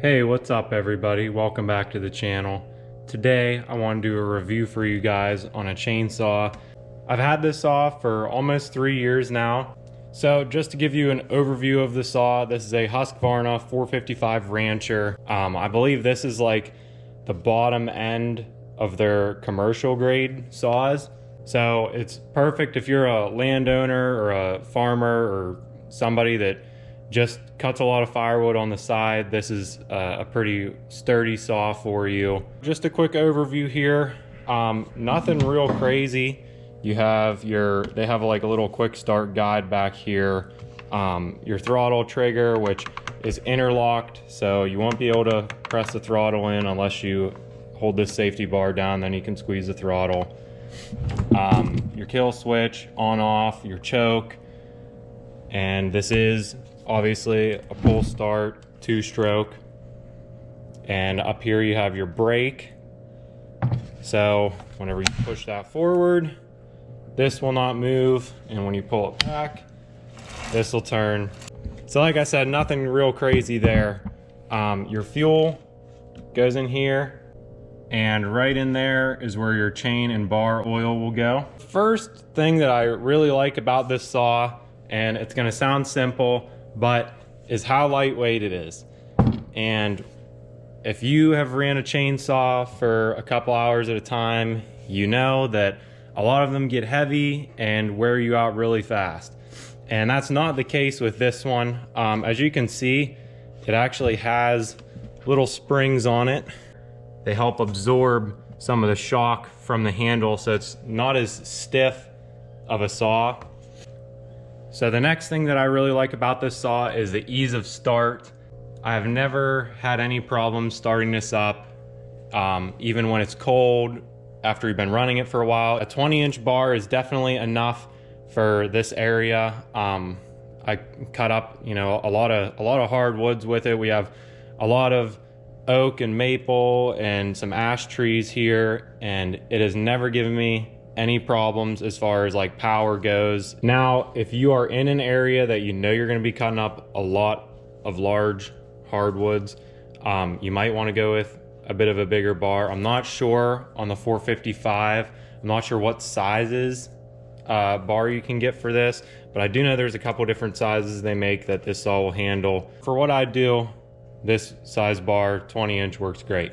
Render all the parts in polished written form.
Hey, what's up everybody? Welcome back to the channel. Today I want to do a review for you guys on a chainsaw. I've had this saw for almost 3 years now. So just to give you an overview of the saw, this is a Husqvarna 455 Rancher. I believe this is like the bottom end of their commercial grade saws. So it's perfect if you're a landowner or a farmer or somebody that just cuts a lot of firewood on the side. This is a pretty sturdy saw for you. Just a quick overview here. Nothing real crazy. They have like a little quick start guide back here. Your throttle trigger, which is interlocked, so you won't be able to press the throttle in unless you hold this safety bar down, then you can squeeze the throttle. Your kill switch, on off, your choke, and this is obviously a pull start 2-stroke. And up here you have your brake. So whenever you push that forward, this will not move, and when you pull it back, this will turn. So like I said, nothing real crazy there. Your fuel goes in here, and right in there is where your chain and bar oil will go. First thing that I really like about this saw, and it's gonna sound simple, but is how lightweight it is. And if you have ran a chainsaw for a couple hours at a time, you know that a lot of them get heavy and wear you out really fast. And that's not the case with this one. As you can see, it actually has little springs on it. They help absorb some of the shock from the handle, so it's not as stiff of a saw. So the next thing that I really like about this saw is the ease of start. I've never had any problems starting this up, even when it's cold, after you've been running it for a while. A 20-inch bar is definitely enough for this area. I cut up, a lot of hardwoods with it. We have a lot of oak and maple and some ash trees here, and it has never given me any problems as far as like power goes. Now, if you are in an area that you know you're going to be cutting up a lot of large hardwoods, you might want to go with a bit of a bigger bar. I'm not sure on the 455. I'm not sure what sizes bar you can get for this, but I do know there's a couple different sizes they make that this saw will handle. For what I do, this size bar, 20-inch, works great.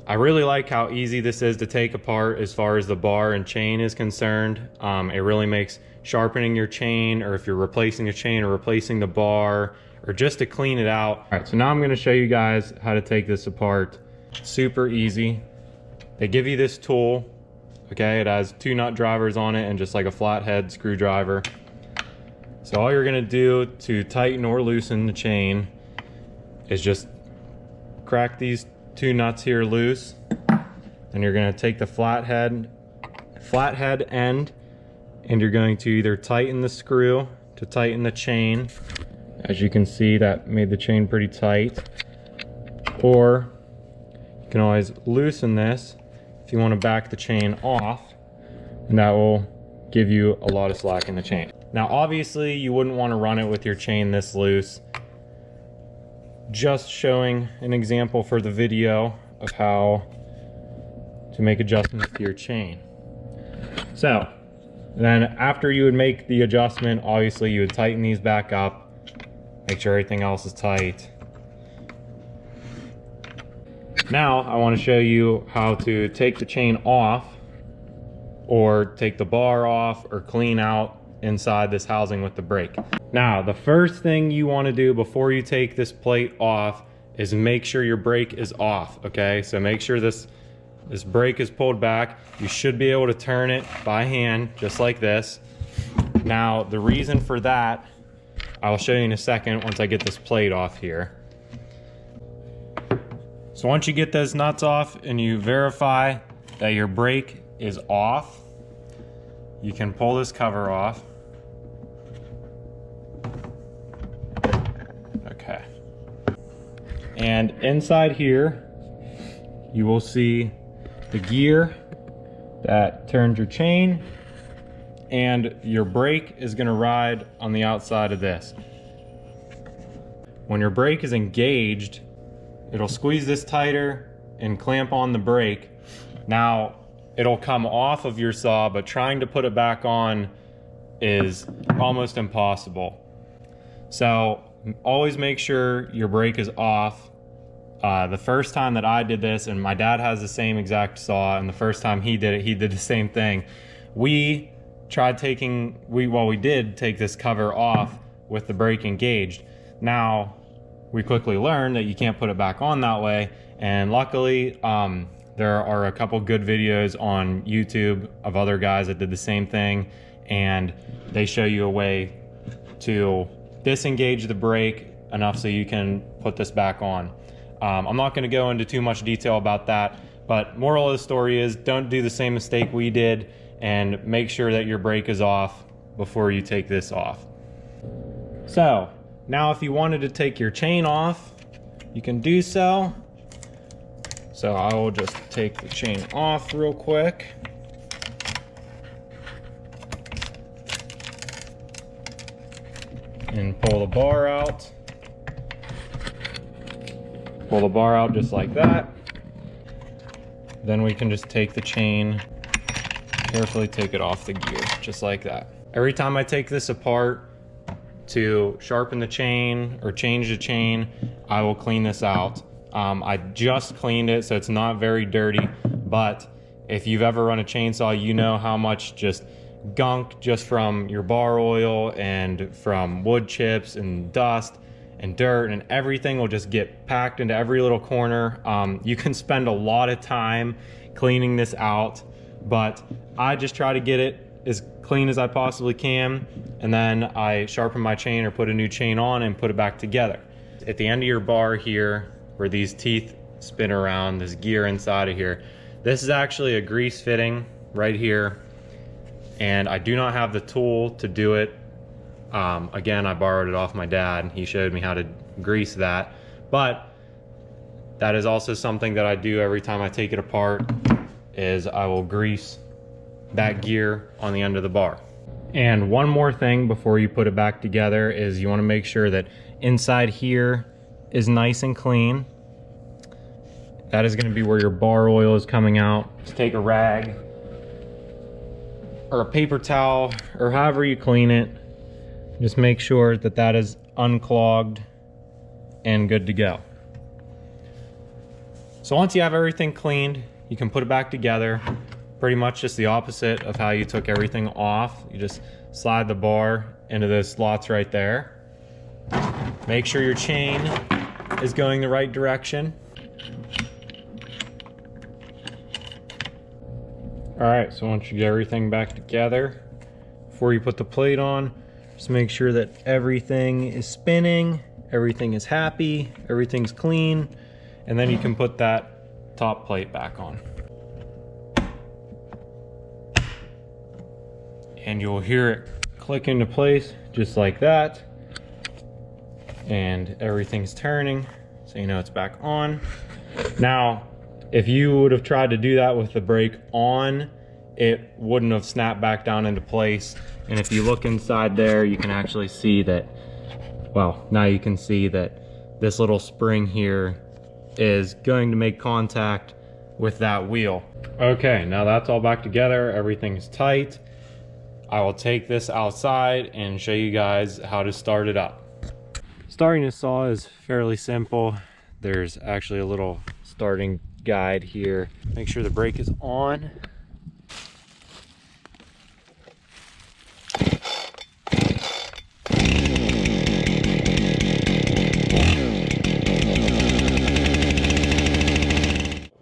I really like how easy this is to take apart as far as the bar and chain is concerned. It really makes sharpening your chain, or if you're replacing a chain or replacing the bar, or just to clean it out. All right, so now I'm gonna show you guys how to take this apart. Super easy. They give you this tool, okay? It has 2 nut drivers on it and just like a flathead screwdriver. So all you're gonna do to tighten or loosen the chain is just crack these 2 nuts here loose, and you're going to take the flathead end, and you're going to either tighten the screw to tighten the chain. As you can see, that made the chain pretty tight, or you can always loosen this if you want to back the chain off, and that will give you a lot of slack in the chain. Now obviously you wouldn't want to run it with your chain this loose. Just showing an example for the video of how to make adjustments to your chain. So then after you would make the adjustment, obviously you would tighten these back up, make sure everything else is tight. Now I want to show you how to take the chain off, or take the bar off, or clean out inside this housing with the brake. Now, the first thing you want to do before you take this plate off is make sure your brake is off, okay? So make sure this brake is pulled back. You should be able to turn it by hand, just like this. Now, the reason for that, I'll show you in a second once I get this plate off here. So once you get those nuts off and you verify that your brake is off, you can pull this cover off. Okay. And inside here, you will see the gear that turns your chain, and your brake is going to ride on the outside of this. When your brake is engaged, it'll squeeze this tighter and clamp on the brake. Now, it'll come off of your saw, but trying to put it back on is almost impossible. So always make sure your brake is off. The first time that I did this, and my dad has the same exact saw, and the first time he did it, he did the same thing. We did take this cover off with the brake engaged. Now, we quickly learned that you can't put it back on that way, and luckily, there are a couple good videos on YouTube of other guys that did the same thing, and they show you a way to disengage the brake enough so you can put this back on. I'm not going to go into too much detail about that, but moral of the story is don't do the same mistake we did, and make sure that your brake is off before you take this off. So now if you wanted to take your chain off, you can do so. So I will just take the chain off real quick. And pull the bar out. Pull the bar out just like that. Then we can just take the chain, carefully take it off the gear, just like that. Every time I take this apart to sharpen the chain or change the chain, I will clean this out. I just cleaned it, so it's not very dirty, but if you've ever run a chainsaw, you know how much just gunk just from your bar oil and from wood chips and dust and dirt and everything will just get packed into every little corner. You can spend a lot of time cleaning this out, but I just try to get it as clean as I possibly can, and then I sharpen my chain or put a new chain on and put it back together. At the end of your bar here, where these teeth spin around, this gear inside of here, this is actually a grease fitting right here, and I do not have the tool to do it. Again, I borrowed it off my dad. He showed me how to grease that, but that is also something that I do every time I take it apart, is I will grease that gear on the end of the bar. And one more thing before you put it back together is you want to make sure that inside here is nice and clean. That is going to be where your bar oil is coming out. Just take a rag or a paper towel or however you clean it. Just make sure that that is unclogged and good to go. So once you have everything cleaned, you can put it back together. Pretty much just the opposite of how you took everything off. You just slide the bar into those slots right there. Make sure your chain is going the right direction. All right, so once you get everything back together, before you put the plate on, just make sure that everything is spinning, everything is happy, everything's clean, and then you can put that top plate back on. And you'll hear it click into place just like that. And everything's turning, so you know it's back on. Now, if you would have tried to do that with the brake on, it wouldn't have snapped back down into place. And if you look inside there, you can actually see that, well, now you can see that this little spring here is going to make contact with that wheel. Okay, now that's all back together, everything's tight. I will take this outside and show you guys how to start it up. Starting a saw is fairly simple. There's actually a little starting guide here. Make sure the brake is on.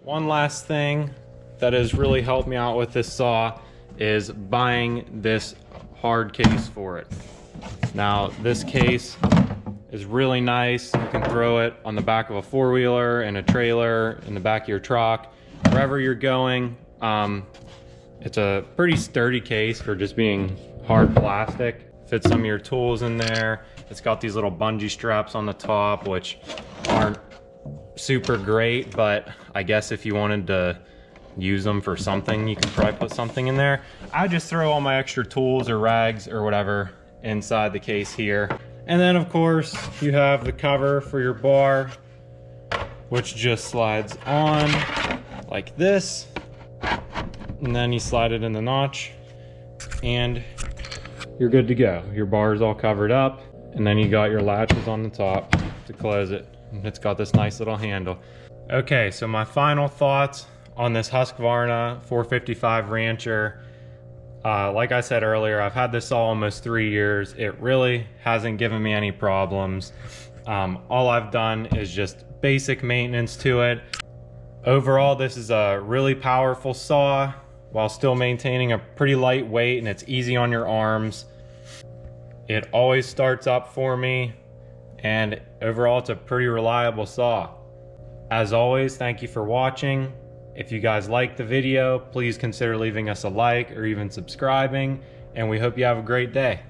One last thing that has really helped me out with this saw is buying this hard case for it. Now, this case is really nice. You can throw it on the back of a four-wheeler, in a trailer, in the back of your truck, wherever you're going. It's a pretty sturdy case for just being hard plastic. Fits some of your tools in there. It's got these little bungee straps on the top, which aren't super great, but I guess if you wanted to use them for something, you can probably put something in there. I just throw all my extra tools or rags or whatever inside the case here. And then of course you have the cover for your bar. which just slides on like this, and then you slide it in the notch and you're good to go. Your bar is all covered up, and then you got your latches on the top to close it, and it's got this nice little handle. Okay, so my final thoughts on this Husqvarna 455 Rancher. Like I said earlier, I've had this saw almost 3 years. It really hasn't given me any problems. All I've done is just basic maintenance to it. Overall, this is a really powerful saw while still maintaining a pretty light weight, and it's easy on your arms. It always starts up for me, and overall it's a pretty reliable saw. As always, thank you for watching. If you guys liked the video, please consider leaving us a like or even subscribing, and we hope you have a great day.